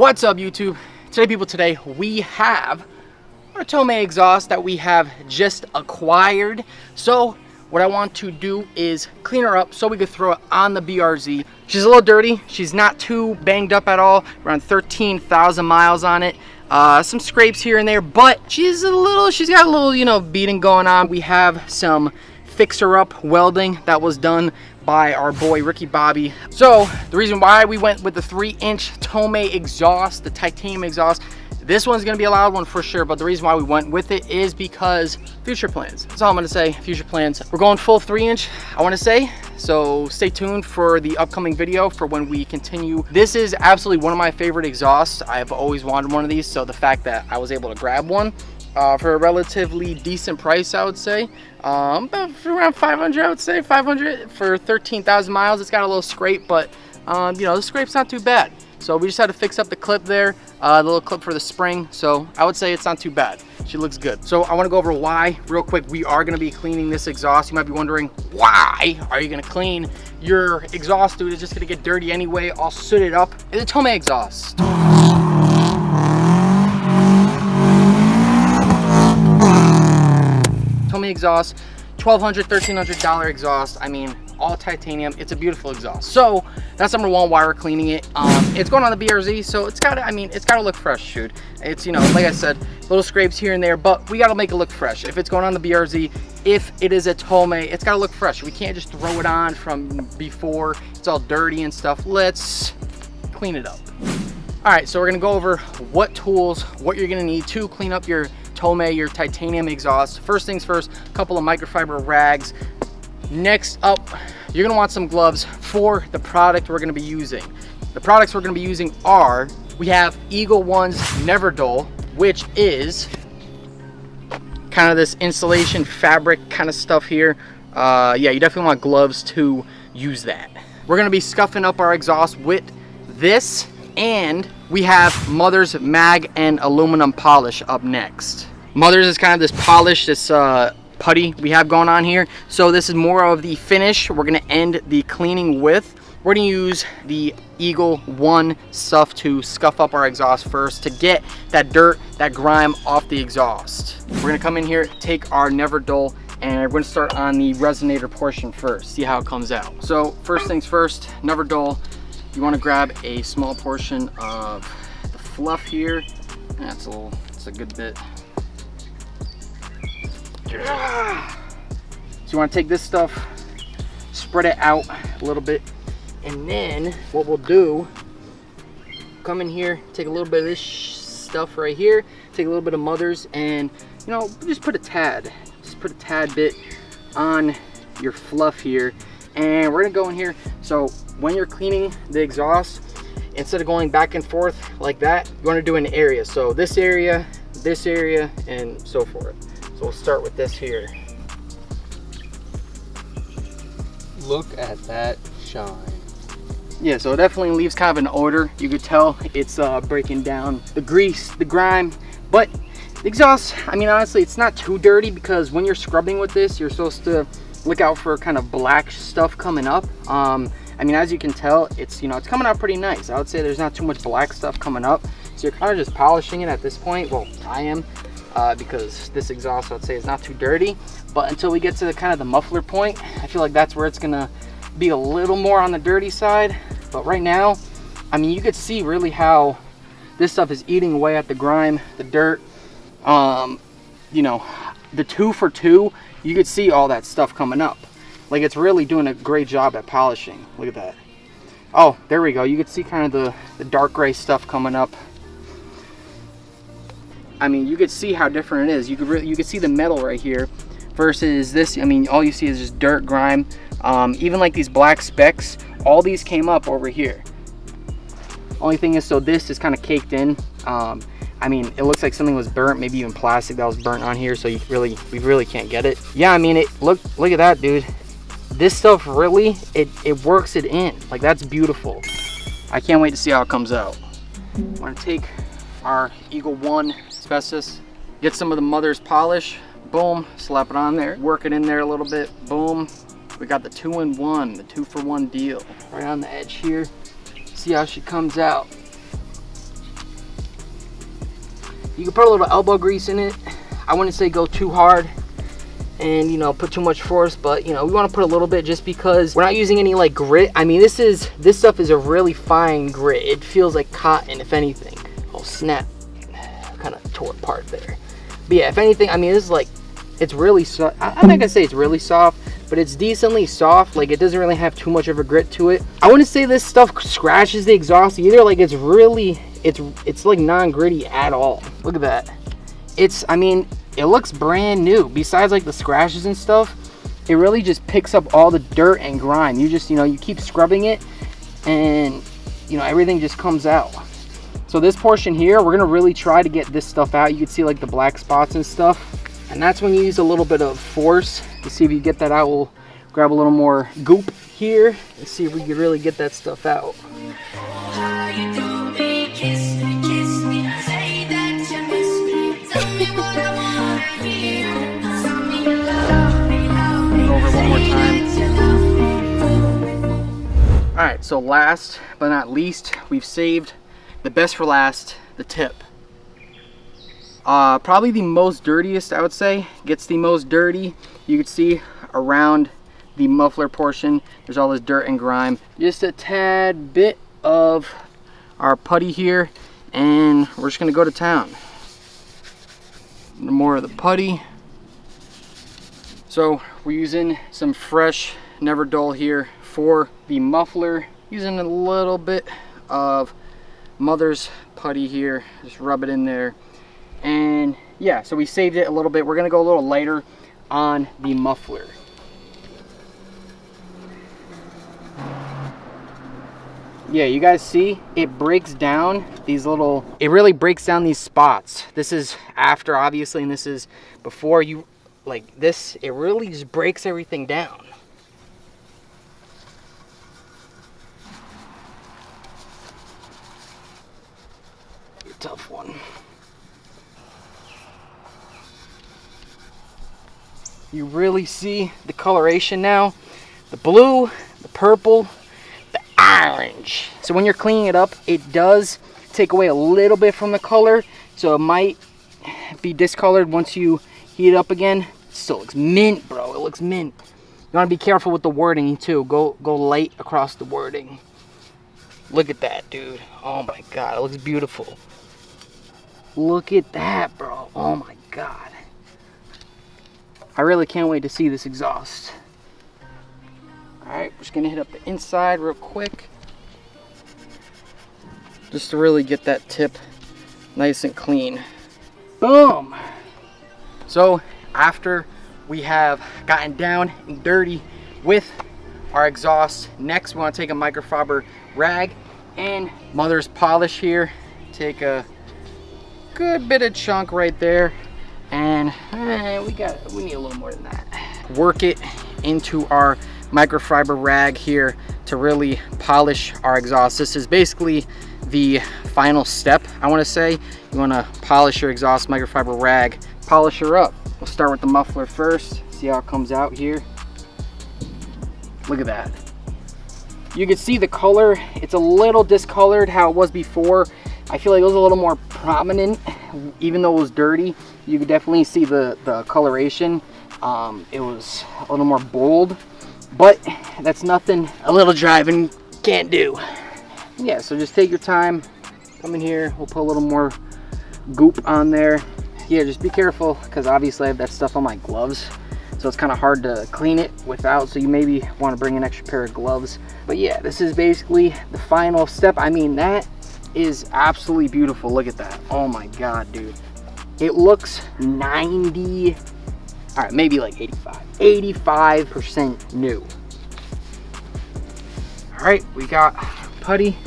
What's up, YouTube? Today, people, we have our Tomei exhaust that we have just acquired. So what I want to do is clean her up so we could throw it on the BRZ. She's a little dirty. She's not too banged up at all. Around 13,000 miles on it. Some scrapes here and there, but she's got a little, beating going on. We have some fixer-up welding that was done by our boy Ricky Bobby. So the reason why we went with the 3-inch Tomei exhaust, the titanium exhaust, this one's gonna be a loud one for sure, but the reason why we went with it is because future plans. That's all I'm gonna say, future plans. We're going full 3-inch, I wanna say, so stay tuned for the upcoming video for when we continue. This is absolutely one of my favorite exhausts. I've always wanted one of these, so the fact that I was able to grab one for a relatively decent price, I would say, about around 500, I would say 500 for 13,000 miles. It's got a little scrape, but the scrape's not too bad. So we just had to fix up the clip there, the little clip for the spring. So I would say it's not too bad. She looks good. So I want to go over why real quick we are going to be cleaning this exhaust. You might be wondering, why are you going to clean your exhaust, dude? It's just going to get dirty anyway. I'll soot it up. It's a Tomei exhaust. Tomei exhaust, $1,200, $1,300 exhaust. I mean, all titanium. It's a beautiful exhaust. So that's number one, why we're cleaning it. It's going on the BRZ, so it's gotta look fresh, dude. It's, like I said, little scrapes here and there, but we gotta make it look fresh. If it's going on the BRZ, if it is a Tomei, it's gotta look fresh. We can't just throw it on from before. It's all dirty and stuff. Let's clean it up. All right, so we're gonna go over what tools, what you're gonna need to clean up your Tomei, your titanium exhaust. First things first, a couple of microfiber rags. Next up, you're gonna want some gloves for the product we're gonna be using. The products we're gonna be using are, we have Eagle One's Never Dull, which is kind of this insulation fabric kind of stuff here. Yeah, you definitely want gloves to use that. We're gonna be scuffing up our exhaust with this, and we have Mother's Mag and Aluminum Polish up next. Mother's is kind of this polish, this putty we have going on here. So this is more of the finish we're gonna end the cleaning with. We're gonna use the Eagle One stuff to scuff up our exhaust first to get that dirt, that grime off the exhaust. We're gonna come in here, take our Never Dull, and we're gonna start on the resonator portion first, see how it comes out. So first things first, Never Dull. You want to grab a small portion of the fluff here. That's a good bit. So you want to take this stuff, spread it out a little bit, and then what we'll do, come in here, take a little bit of this stuff right here, take a little bit of Mother's, and just put a tad bit on your fluff here. And we're gonna go in here, so when you're cleaning the exhaust, instead of going back and forth like that, you want to do an area. So this area, and so forth. So we'll start with this here. Look at that shine. Yeah, so it definitely leaves kind of an odor. You could tell it's breaking down the grease, the grime, but the exhaust, I mean, honestly, it's not too dirty, because when you're scrubbing with this, you're supposed to look out for kind of black stuff coming up. I mean, as you can tell, it's it's coming out pretty nice. I would say there's not too much black stuff coming up, so you're kind of just polishing it at this point. Well, I am, because this exhaust, I would say, is not too dirty. But until we get to the kind of the muffler point, I feel like that's where it's gonna be a little more on the dirty side. But right now, I mean, you could see really how this stuff is eating away at the grime, the dirt. The 2 for 2, you could see all that stuff coming up. Like, it's really doing a great job at polishing. Look at that. Oh, there we go. You could see kind of the dark gray stuff coming up. I mean, you could see how different it is. You could see the metal right here versus this. I mean, all you see is just dirt, grime. Even like these black specks, all these came up over here. Only thing is, so this is kind of caked in. I mean, it looks like something was burnt, maybe even plastic that was burnt on here, so we really can't get it. Yeah, I mean, look at that, dude. This stuff really, it works it in. Like, that's beautiful. I can't wait to see how it comes out. I'm gonna take our Eagle One asbestos, get some of the Mother's polish, boom, slap it on there, work it in there a little bit, boom. We got the 2-in-1, the 2-for-1 deal right on the edge here. See how she comes out. You can put a little elbow grease in it. I wouldn't say go too hard and, you know, put too much force, but, you know, we want to put a little bit just because we're not using any like grit. I mean, this stuff is a really fine grit. It feels like cotton, if anything. Oh snap, kind of tore apart there. But yeah, if anything, I mean, this is like, it's really soft. I'm not gonna say it's really soft, but it's decently soft. Like, it doesn't really have too much of a grit to it. I wouldn't say this stuff scratches the exhaust either. Like, it's really, it's like non-gritty at all. Look at that. I mean, it looks brand new. Besides like the scratches and stuff, it really just picks up all the dirt and grime. You just, you know, you keep scrubbing it and, you know, everything just comes out. So this portion here, we're gonna really try to get this stuff out. You can see like the black spots and stuff. And that's when you use a little bit of force to see if you get that out. We'll grab a little more goop here and see if we can really get that stuff out. Over one more time. All right, so last but not least, we've saved the best for last, the tip. Probably the most dirtiest, I would say. Gets the most dirty. You can see around the muffler portion, there's all this dirt and grime. Just a tad bit of our putty here, and we're just gonna go to town. More of the putty. So we're using some fresh Never Dull here for the muffler. Using a little bit of Mother's putty here. Just rub it in there. And yeah, so we saved it a little bit. We're gonna go a little lighter on the muffler. Yeah, you guys see, it breaks down these little, it really breaks down these spots. This is after, obviously, and this is before. You, like this, it really just breaks everything down. A tough one. You really see the coloration now. The blue, the purple, the orange. So when you're cleaning it up, it does take away a little bit from the color. So it might be discolored once you heat it up again. It still looks mint, bro. It looks mint. You want to be careful with the wording too. Go light across the wording. Look at that, dude. Oh my God, it looks beautiful. Look at that, bro. Oh my God. I really can't wait to see this exhaust. Alright, we're just gonna hit up the inside real quick. Just to really get that tip nice and clean. Boom! So, after we have gotten down and dirty with our exhaust, next we want to take a microfiber rag and Mother's polish here. Take a good bit of chunk right there. And we need a little more than that. Work it into our microfiber rag here to really polish our exhaust. This is basically the final step, I want to say. You want to polish your exhaust microfiber rag, polish her up. We'll start with the muffler first, see how it comes out here. Look at that. You can see the color, it's a little discolored how it was before. I feel like it was a little more prominent, even though it was dirty. You could definitely see the coloration. It was a little more bold, but that's nothing a little driving can't do. Yeah, so just take your time. Come in here, we'll put a little more goop on there. Yeah, just be careful, because obviously I have that stuff on my gloves, so it's kind of hard to clean it without, so you maybe want to bring an extra pair of gloves. But yeah, this is basically the final step. I mean, that is absolutely beautiful. Look at that. Oh my God, dude. It looks 90, all right, maybe like 85% new. All right, we got putty.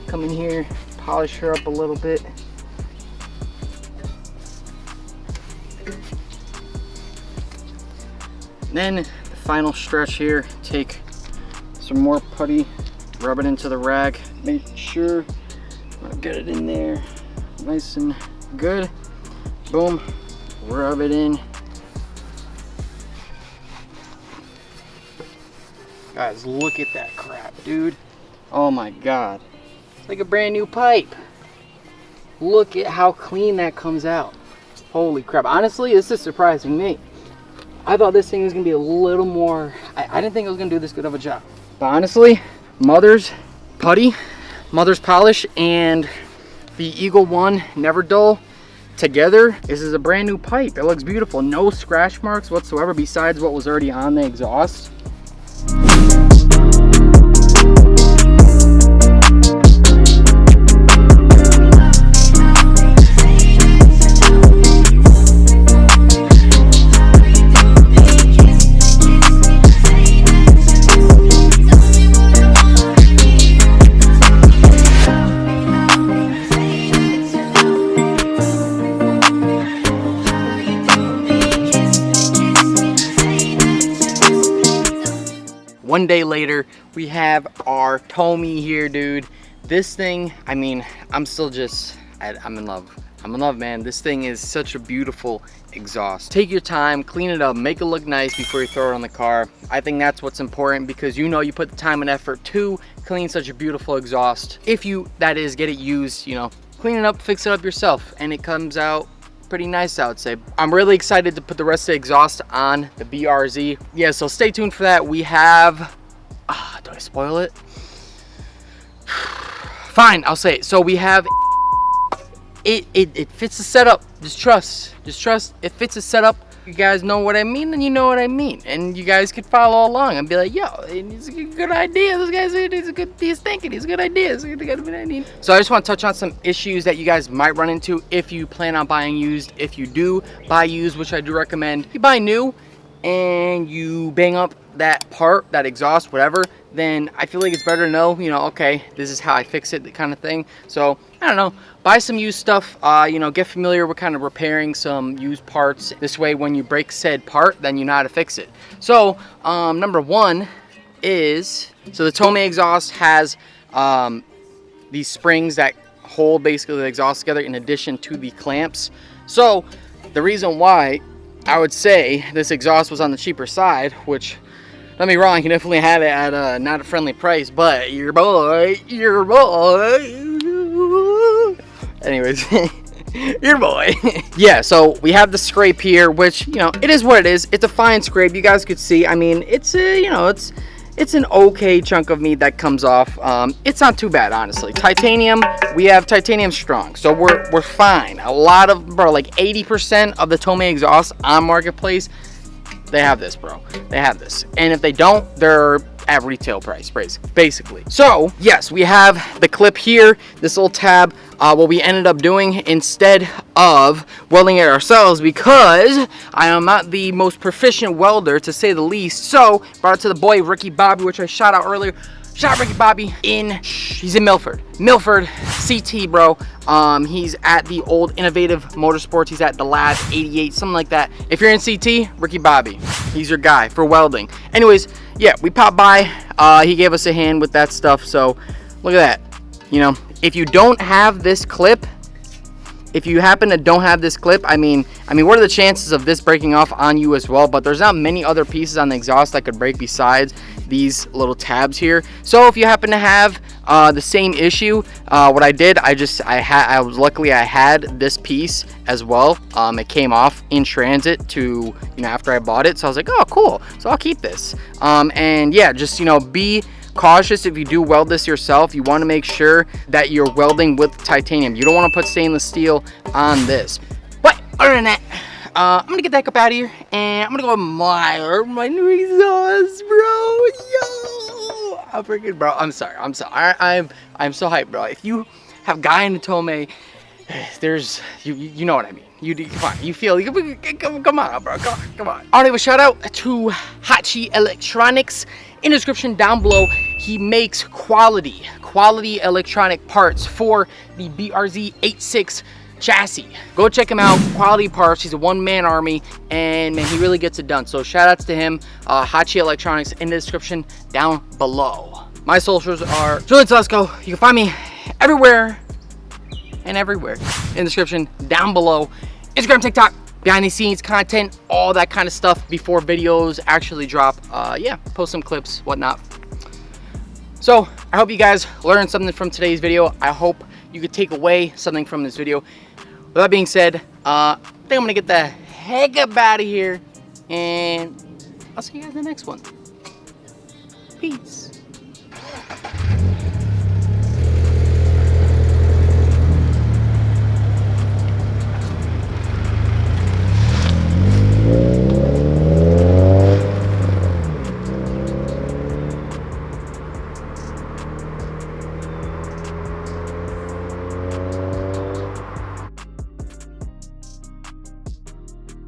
Come in here, polish her up a little bit. Then the final stretch here, take some more putty, rub it into the rag, make sure I get it in there nice and good. Boom, rub it in. Guys, look at that crap, dude. Oh my God, it's like a brand new pipe. look at how clean that comes out. Holy crap. Honestly, this is surprising me. I thought this thing was gonna be a little more, I didn't think it was gonna do this good of a job. But honestly, Mother's putty, Mother's polish, and the Eagle One Never Dull together, this is a brand new pipe. It looks beautiful. No scratch marks whatsoever besides what was already on the exhaust. One day later, we have our Tomei here, dude. This thing, I mean, I'm still just, I'm in love. I'm in love, man. This thing is such a beautiful exhaust. Take your time, clean it up, make it look nice before you throw it on the car. I think that's what's important because you know you put the time and effort to clean such a beautiful exhaust. If you, that is, get it used, you know, clean it up, fix it up yourself, and it comes out pretty nice, I would say. I'm really excited to put the rest of the exhaust on the BRZ. Yeah, so stay tuned for that. We have, do I spoil it? Fine, I'll say it. So we have, it fits the setup. Just trust, it fits the setup. You guys know what I mean, and you know what I mean, and you guys could follow along and be like, yo, it's a good idea. This guy's, it's a good, he's thinking, it's a good idea. It's a good idea. So I just want to touch on some issues that you guys might run into if you plan on buying used. If you do buy used, which I do recommend, if you buy new and you bang up that part, that exhaust, whatever, then I feel like it's better to know, you know, okay, this is how I fix it, kind of thing. So I don't know, buy some used stuff, you know, get familiar with kind of repairing some used parts. This way when you break said part, then you know how to fix it. So number one is, so the Tomei exhaust has these springs that hold basically the exhaust together in addition to the clamps. So the reason why I would say this exhaust was on the cheaper side, which, don't be wrong, you definitely have it at a not a friendly price, but your boy, anyways, your boy. Yeah, so we have the scrape here, which, you know, it is what it is. It's a fine scrape. You guys could see, I mean, it's a, you know, it's an okay chunk of meat that comes off. It's not too bad, honestly. Titanium, we have titanium strong, so we're fine. A lot of, bro, like 80% of the Tomei exhaust on Marketplace, they have this, bro. They have this. And if they don't, they're at retail price, basically. So, yes, we have the clip here, this little tab. What we ended up doing instead of welding it ourselves, because I am not the most proficient welder, to say the least. So, brought it to the boy, Ricky Bobby, which I shot out earlier. Shout out Ricky Bobby he's in Milford, CT, bro. He's at the old Innovative Motorsports. He's at the Lab 88, something like that. If you're in CT, Ricky Bobby, he's your guy for welding. Anyways, yeah, we popped by. He gave us a hand with that stuff. So look at that. You know, if you don't have this clip, if you happen to don't have this clip, I mean, what are the chances of this breaking off on you as well? But there's not many other pieces on the exhaust that could break besides these little tabs here. So if you happen to have the same issue, what I did, luckily I had this piece as well. It came off in transit to, you know, after I bought it. So I was like, oh, cool. So I'll keep this. And yeah, just, you know, be cautious if you do weld this yourself. You want to make sure that you're welding with titanium. You don't want to put stainless steel on this. But other than that, I'm gonna get that up out of here, and I'm gonna go admire my new exhaust, bro. Yo, I'm freaking, bro. I'm sorry. I'm so hyped, bro. If you have guy in the Tomei, there's you know what I mean. You come on, you feel, come on, bro. Come on. I want to give a shout out to Hachi Electronics. In the description down below, he makes quality electronic parts for the BRZ 86 chassis. Go check him out. Quality parts. He's a one-man army, and man, he really gets it done. So shout outs to him. Hachi Electronics in the description down below. My socials are Julian Telesco. You can find me everywhere and everywhere in the description down below. Instagram, TikTok, behind the scenes content, all that kind of stuff before videos actually drop. Yeah, post some clips, whatnot. So I hope you guys learned something from today's video. I hope you could take away something from this video. With that being said, I think I'm gonna get the heck up out of here, and I'll see you guys in the next one. Peace.